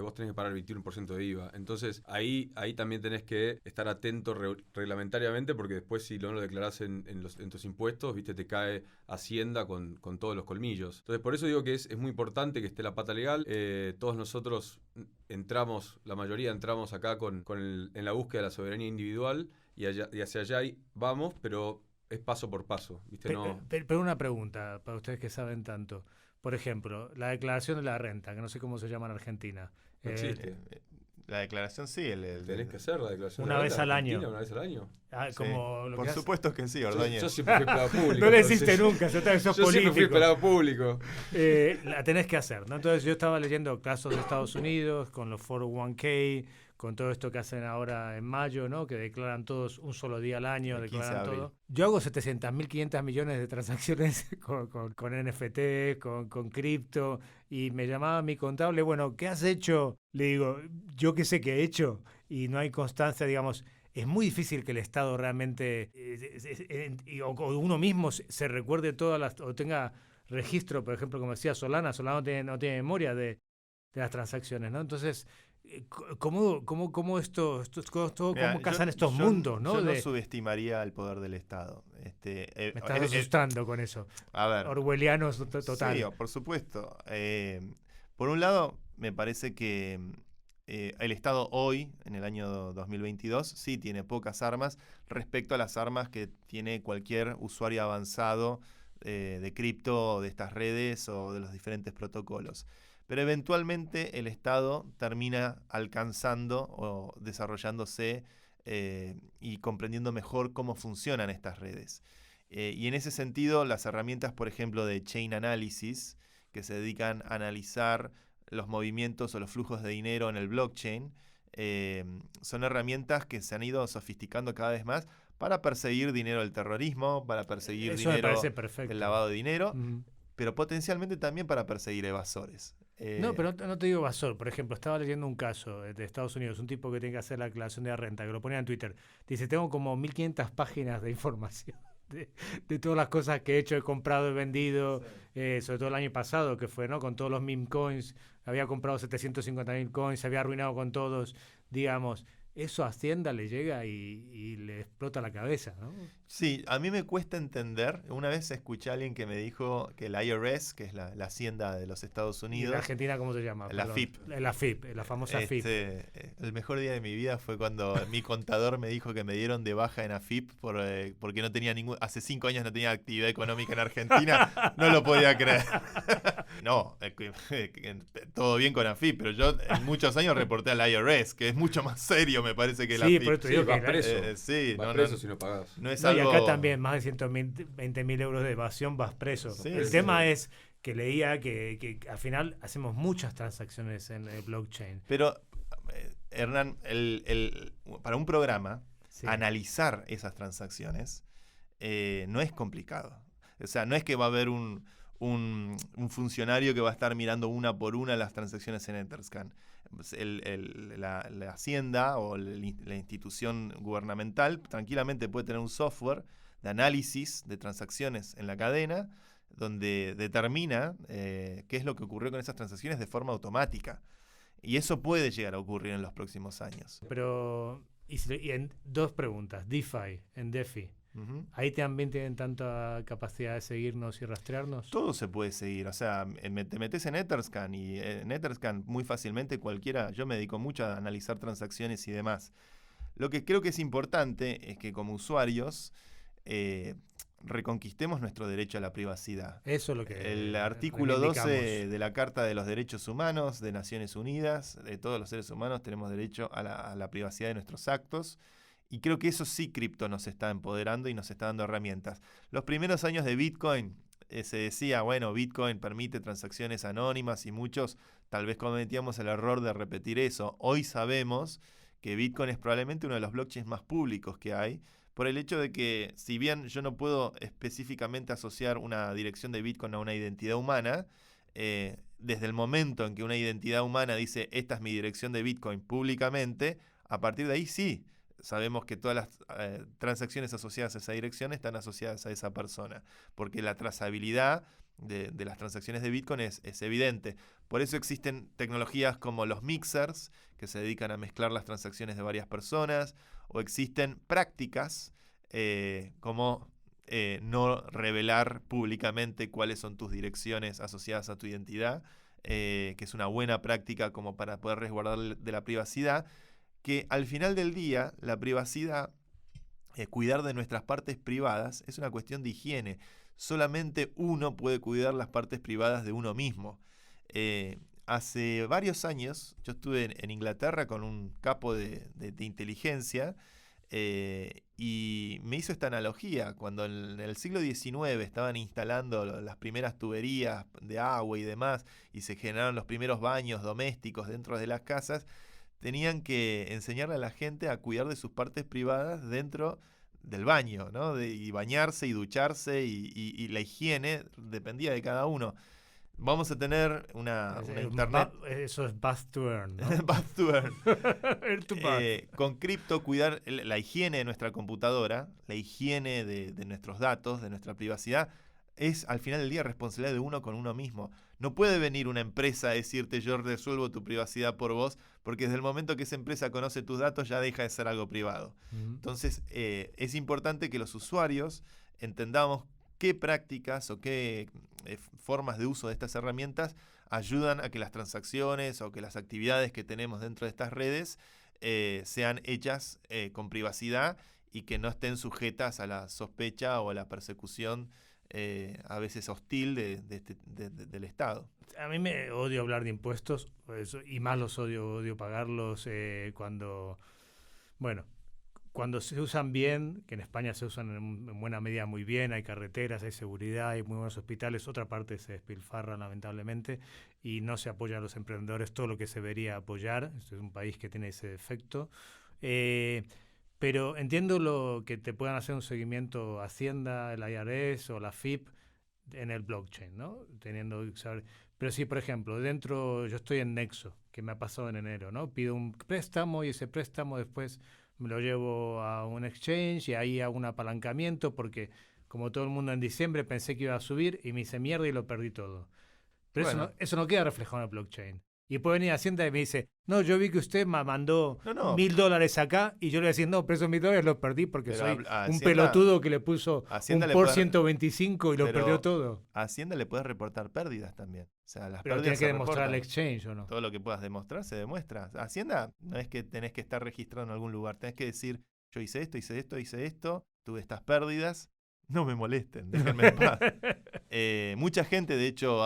vos tenés que pagar el 21% de IVA. Entonces ahí también tenés que estar atento reglamentariamente, porque después si no lo declarás en tus impuestos, viste, te cae Hacienda con todos los colmillos. Entonces por eso digo que es muy importante que esté la pata legal. Todos nosotros la mayoría entramos acá en la búsqueda de la soberanía individual y hacia allá vamos, pero es paso por paso, ¿viste? Pero una pregunta para ustedes que saben tanto. Por ejemplo, la declaración de la renta, que no sé cómo se llama en Argentina. No existe. La declaración sí. Tenés que hacer la declaración una de la vez renta al año. Una vez al año. Como sí. Por supuesto que sí, Ordóñez. Yo siempre fui empleado público. No le hiciste nunca, sos político. Yo siempre fui empleado público. La tenés que hacer, ¿no? Entonces yo estaba leyendo casos de Estados Unidos con los 401k, con todo esto que hacen ahora en mayo, ¿no? Que declaran todos un solo día al año, declaran todo. Yo hago 700.500 millones de transacciones con NFT, con cripto, y me llamaba mi contable, bueno, ¿qué has hecho? Le digo, yo qué sé qué he hecho, y no hay constancia, digamos. Es muy difícil que el Estado realmente, o uno mismo se recuerde todas o tenga registro, por ejemplo, como decía Solana no tiene memoria de las transacciones, ¿no? Entonces, ¿cómo casan estos mundos, ¿no? Yo no subestimaría el poder del Estado. Me estás asustando con eso. A ver. Orwellianos total. Sí, por supuesto. Por un lado, me parece que el Estado hoy, en el año 2022, sí tiene pocas armas respecto a las armas que tiene cualquier usuario avanzado de cripto, de estas redes o de los diferentes protocolos. Pero eventualmente el Estado termina alcanzando o desarrollándose y comprendiendo mejor cómo funcionan estas redes. Y en ese sentido, las herramientas, por ejemplo, de Chain Analysis, que se dedican a analizar los movimientos o los flujos de dinero en el blockchain, son herramientas que se han ido sofisticando cada vez más para perseguir dinero del terrorismo, para perseguir Eso me dinero parece perfecto. del lavado de dinero, Ujú. pero potencialmente también para perseguir evasores. No, pero no te digo evasor. Por ejemplo, estaba leyendo un caso de Estados Unidos, un tipo que tiene que hacer la declaración de la renta, que lo ponía en Twitter. Dice, tengo como 1500 páginas de información de todas las cosas que he hecho, he comprado, he vendido, sobre todo el año pasado, que fue, ¿no? Con todos los meme coins, había comprado 750.000 coins, se había arruinado con todos, digamos. Eso a Hacienda le llega y le explota la cabeza, ¿no? Sí, a mí me cuesta entender. Una vez escuché a alguien que me dijo que el IRS, que es la Hacienda de los Estados ¿Y en Unidos, Argentina cómo se llama? La Perdón. FIP. La FIP, la famosa FIP. El mejor día de mi vida fue cuando mi contador me dijo que me dieron de baja en AFIP porque no tenía hace 5 años no tenía actividad económica en Argentina. No lo podía creer. No, todo bien con AFIP, pero yo en muchos años reporté al IRS, que es mucho más serio, me parece, que la Sí, AFIP. pero te Sí, digo vas que preso. Sí, Vas no, preso no, si no pagás. no es no, y algo... acá también más de 120.000 euros de evasión vas preso. Sí, el sí. tema es que leía que al final hacemos muchas transacciones en el blockchain. Pero, Hernán, para un programa, Sí. analizar esas transacciones no es complicado. O sea, no es que va a haber un funcionario que va a estar mirando una por una las transacciones en Etherscan. La Hacienda o la institución gubernamental tranquilamente puede tener un software de análisis de transacciones en la cadena donde determina qué es lo que ocurrió con esas transacciones de forma automática. Y eso puede llegar a ocurrir en los próximos años. Pero, y en dos preguntas, DeFi, en DeFi, Ujú. ¿ahí también tienen tanta capacidad de seguirnos y rastrearnos? Todo se puede seguir, o sea, te metes en Etherscan y en Etherscan muy fácilmente cualquiera, yo me dedico mucho a analizar transacciones y demás. Lo que creo que es importante es que como usuarios reconquistemos nuestro derecho a la privacidad. Eso es lo que El artículo 12 reivindicamos. de la Carta de los Derechos Humanos de Naciones Unidas, de todos los seres humanos tenemos derecho a la privacidad de nuestros actos. Y creo que eso sí cripto nos está empoderando y nos está dando herramientas. Los primeros años de Bitcoin se decía, bueno, Bitcoin permite transacciones anónimas y muchos tal vez cometíamos el error de repetir eso. Hoy sabemos que Bitcoin es probablemente uno de los blockchains más públicos que hay, por el hecho de que si bien yo no puedo específicamente asociar una dirección de Bitcoin a una identidad humana, desde el momento en que una identidad humana dice esta es mi dirección de Bitcoin públicamente, a partir de ahí sí, sabemos que todas las transacciones asociadas a esa dirección están asociadas a esa persona, porque la trazabilidad de las transacciones de Bitcoin es evidente. Por eso existen tecnologías como los mixers, que se dedican a mezclar las transacciones de varias personas, o existen prácticas como no revelar públicamente cuáles son tus direcciones asociadas a tu identidad, que es una buena práctica como para poder resguardar de la privacidad, que al final del día la privacidad, cuidar de nuestras partes privadas, es una cuestión de higiene. Solamente uno puede cuidar las partes privadas de uno mismo. Hace varios años yo estuve en Inglaterra con un capo de inteligencia y me hizo esta analogía. Cuando en el siglo XIX estaban instalando las primeras tuberías de agua y demás y se generaron los primeros baños domésticos dentro de las casas, tenían que enseñarle a la gente a cuidar de sus partes privadas dentro del baño, ¿no? Y bañarse y ducharse y la higiene dependía de cada uno. Vamos a tener una internet... Eso es bath to earn, ¿no? Bath to earn. Earn to bath. Con cripto, cuidar la higiene de nuestra computadora, la higiene de nuestros datos, de nuestra privacidad, es al final del día responsabilidad de uno con uno mismo. No puede venir una empresa a decirte yo resuelvo tu privacidad por vos, porque desde el momento que esa empresa conoce tus datos ya deja de ser algo privado. Entonces es importante que los usuarios entendamos qué prácticas o qué formas de uso de estas herramientas ayudan a que las transacciones o que las actividades que tenemos dentro de estas redes sean hechas con privacidad y que no estén sujetas a la sospecha o a la persecución a veces hostil del Estado. A mí me odio hablar de impuestos y más los odio pagarlos cuando, bueno, cuando se usan bien, que en España se usan en buena medida muy bien, hay carreteras, hay seguridad, hay muy buenos hospitales, otra parte se despilfarra lamentablemente y no se apoya a los emprendedores todo lo que se debería apoyar. Este es un país que tiene ese defecto. Pero entiendo lo que te puedan hacer un seguimiento Hacienda, el IRS o la FIP en el blockchain, ¿no? Pero si, por ejemplo, yo estoy en Nexo, que me ha pasado en enero, ¿no? Pido un préstamo y ese préstamo después me lo llevo a un exchange y ahí hago un apalancamiento porque, como todo el mundo en diciembre, pensé que iba a subir y me hice mierda y lo perdí todo. Pero Bueno. eso no queda reflejado en el blockchain. Y puede venir Hacienda y me dice, no, yo vi que usted me mandó No. $1.000 acá y yo le voy a decir, no, pero esos $1.000 los perdí porque Pero soy a un Hacienda- pelotudo que le puso Hacienda un le por puede- 125 y lo pero perdió todo. A Hacienda le puedes reportar pérdidas también. O sea, las Pero pérdidas tienes que se demostrar al reportan. exchange, ¿o no? Todo lo que puedas demostrar se demuestra. Hacienda no es que tenés que estar registrado en algún lugar. Tenés que decir, yo hice esto, tuve estas pérdidas. No me molesten, déjenme en paz. Mucha gente, de hecho,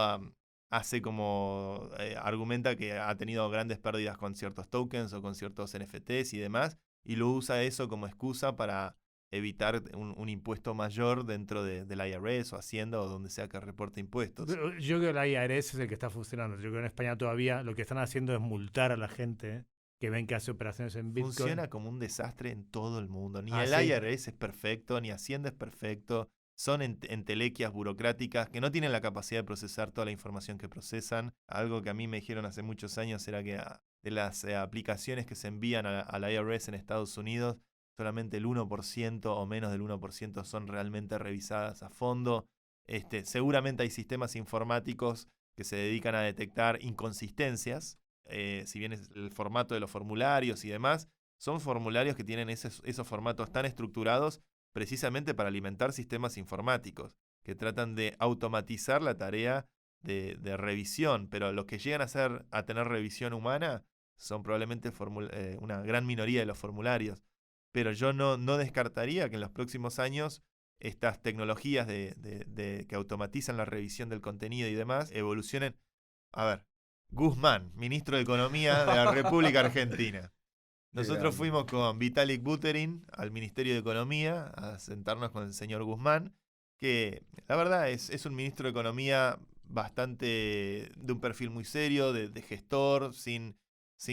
hace como argumenta que ha tenido grandes pérdidas con ciertos tokens o con ciertos NFTs y demás, y lo usa eso como excusa para evitar un impuesto mayor dentro del IRS o Hacienda o donde sea que reporte impuestos. Pero yo creo que el IRS es el que está funcionando. Yo creo que en España todavía lo que están haciendo es multar a la gente que ven que hace operaciones en Bitcoin. Funciona como un desastre en todo el mundo. Ni Ah, el ¿sí? IRS es perfecto, ni Hacienda es perfecto. Son entelequias burocráticas que no tienen la capacidad de procesar toda la información que procesan. Algo que a mí me dijeron hace muchos años era que de las aplicaciones que se envían al IRS en Estados Unidos, solamente el 1% o menos del 1% son realmente revisadas a fondo. Seguramente hay sistemas informáticos que se dedican a detectar inconsistencias. Si bien es el formato de los formularios y demás, son formularios que tienen esos formatos tan estructurados precisamente para alimentar sistemas informáticos, que tratan de automatizar la tarea de revisión, pero los que llegan a tener revisión humana son probablemente una gran minoría de los formularios. Pero yo no descartaría que en los próximos años estas tecnologías que automatizan la revisión del contenido y demás evolucionen. A ver, Guzmán, ministro de Economía de la República Argentina. Nosotros fuimos con Vitalik Buterin al Ministerio de Economía a sentarnos con el señor Guzmán, que la verdad es un ministro de Economía bastante de un perfil muy serio, de gestor, sin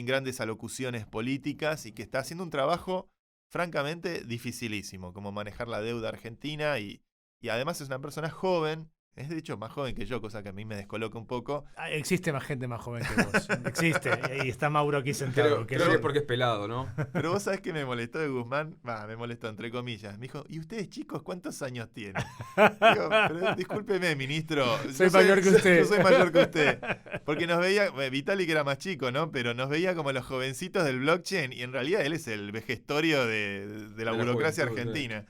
grandes alocuciones políticas y que está haciendo un trabajo francamente dificilísimo, como manejar la deuda argentina y además es una persona joven. Es de hecho más joven que yo, cosa que a mí me descoloca un poco. Existe más gente más joven que vos. Existe. Y está Mauro aquí sentado. Creo que es porque es pelado, ¿no? Pero vos sabés que me molestó de Guzmán. Me molestó entre comillas. Me dijo, ¿y ustedes chicos cuántos años tienen? Digo, pero discúlpeme, ministro. Soy mayor que usted. Yo soy mayor que usted. Porque nos veía, Vitalik era más chico, ¿no? Pero nos veía como los jovencitos del blockchain y en realidad él es el vejestorio de la burocracia juventud, argentina.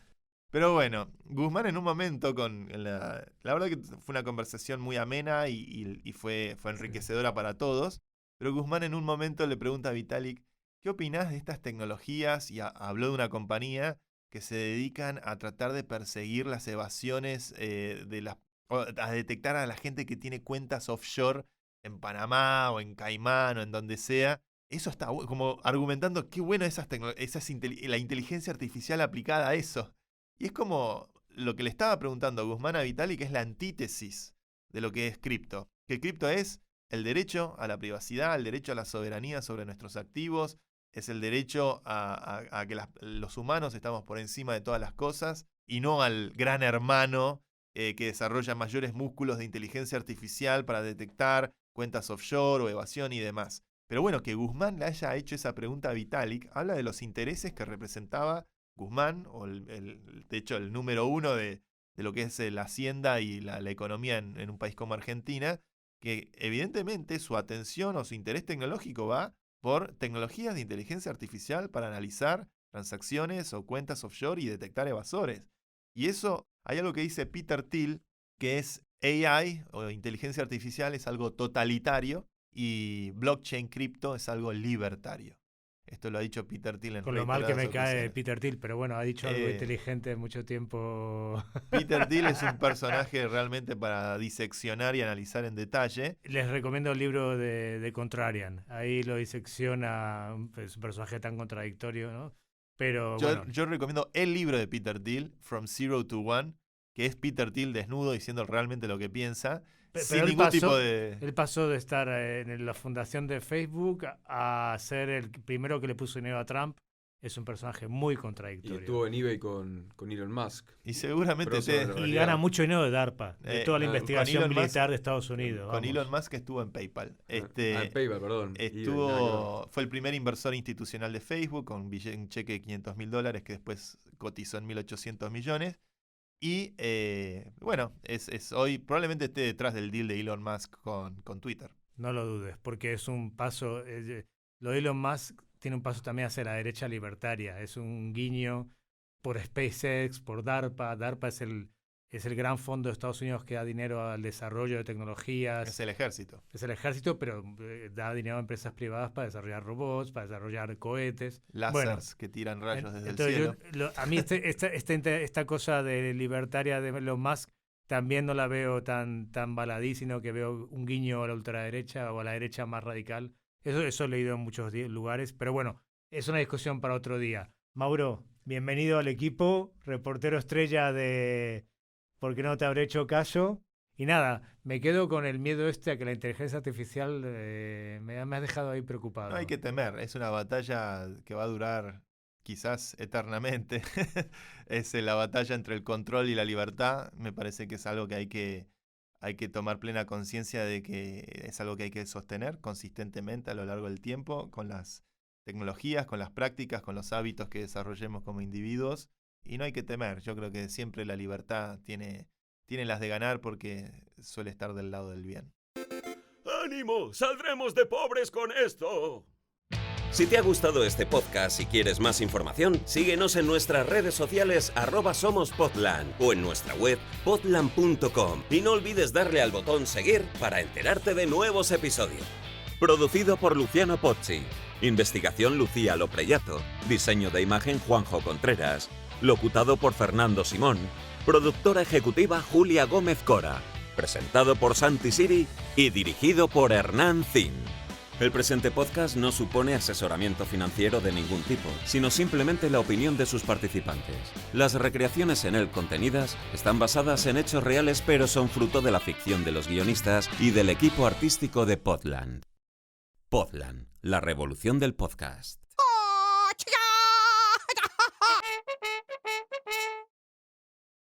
Pero bueno, Guzmán en un momento la verdad que fue una conversación muy amena y fue enriquecedora para todos. Pero Guzmán en un momento le pregunta a Vitalik, ¿qué opinás de estas tecnologías? Y habló de una compañía que se dedican a tratar de perseguir las evasiones, a detectar a la gente que tiene cuentas offshore en Panamá o en Caimán o en donde sea. Eso está como argumentando qué bueno la inteligencia artificial aplicada a eso. Y es como lo que le estaba preguntando a Guzmán a Vitalik, que es la antítesis de lo que es cripto. Que cripto es el derecho a la privacidad, el derecho a la soberanía sobre nuestros activos, es el derecho a que los humanos estamos por encima de todas las cosas y no al gran hermano que desarrolla mayores músculos de inteligencia artificial para detectar cuentas offshore o evasión y demás. Pero bueno, que Guzmán le haya hecho esa pregunta a Vitalik habla de los intereses que representaba Guzmán, o de hecho el número uno de lo que es la hacienda y la economía en un país como Argentina, que evidentemente su atención o su interés tecnológico va por tecnologías de inteligencia artificial para analizar transacciones o cuentas offshore y detectar evasores. Y eso, hay algo que dice Peter Thiel, que es AI o inteligencia artificial es algo totalitario y blockchain cripto es algo libertario. Esto lo ha dicho Peter Thiel en Con lo mal que me cae ocasiones. Peter Thiel, pero bueno, ha dicho algo inteligente mucho tiempo. Peter Thiel es un personaje realmente para diseccionar y analizar en detalle. Les recomiendo el libro de Contrarian. Ahí lo disecciona, es un personaje tan contradictorio, ¿no? Pero Yo recomiendo el libro de Peter Thiel, From Zero to One, que es Peter Thiel desnudo diciendo realmente lo que piensa, sin él ningún pasó, tipo de... Él pasó de estar en la fundación de Facebook a ser el primero que le puso dinero a Trump. Es un personaje muy Y contradictorio. estuvo en eBay con Elon Musk. Y seguramente... Y gana mucho dinero de DARPA, de toda la con investigación Elon militar Musk- de Estados Unidos. Con vamos. Elon Musk estuvo en PayPal. En PayPal, perdón. Fue el primer inversor institucional de Facebook con un cheque de $500.000 que después cotizó en 1.800 millones. Y bueno, es hoy probablemente esté detrás del deal de Elon Musk con Twitter. No lo dudes, porque es un paso. Lo de Elon Musk tiene un paso también hacia la derecha libertaria. Es un guiño por SpaceX, por DARPA. DARPA es el gran fondo de Estados Unidos que da dinero al desarrollo de tecnologías. Es el ejército. Es el ejército, pero da dinero a empresas privadas para desarrollar robots, para desarrollar cohetes. Láseres que tiran rayos desde Entonces el cielo. a mí esta cosa de libertaria de Elon Musk también no la veo tan baladí, sino que veo un guiño a la ultraderecha o a la derecha más radical. Eso he leído en muchos lugares, pero bueno, es una discusión para otro día. Mauro, bienvenido al equipo, reportero estrella de ¿Por qué no te habré hecho caso? Y nada, me quedo con el miedo a que la inteligencia artificial me ha dejado ahí preocupado. No hay que temer, es una batalla que va a durar quizás eternamente. Es la batalla entre el control y la libertad. Me parece que es algo que hay que tomar plena conciencia de que es algo que hay que sostener consistentemente a lo largo del tiempo, con las tecnologías, con las prácticas, con los hábitos que desarrollemos como individuos. Y no hay que temer, yo creo que siempre la libertad tiene las de ganar porque suele estar del lado del bien. ¡Ánimo! ¡Saldremos de pobres con esto! Si te ha gustado este podcast y quieres más información, síguenos en nuestras redes sociales @somospodland o en nuestra web podland.com. Y no olvides darle al botón seguir para enterarte de nuevos episodios. Producido por Luciano Pozzi. Investigación Lucía Lopreyato. Diseño de imagen Juanjo Contreras. Locutado por Fernando Simón. Productora ejecutiva Julia Gómez Cora. Presentado por Santi Siri y dirigido por Hernán Zin. El presente podcast no supone asesoramiento financiero de ningún tipo, sino simplemente la opinión de sus participantes. Las recreaciones en él contenidas están basadas en hechos reales, pero son fruto de la ficción de los guionistas y del equipo artístico de Podland. Podland, la revolución del podcast.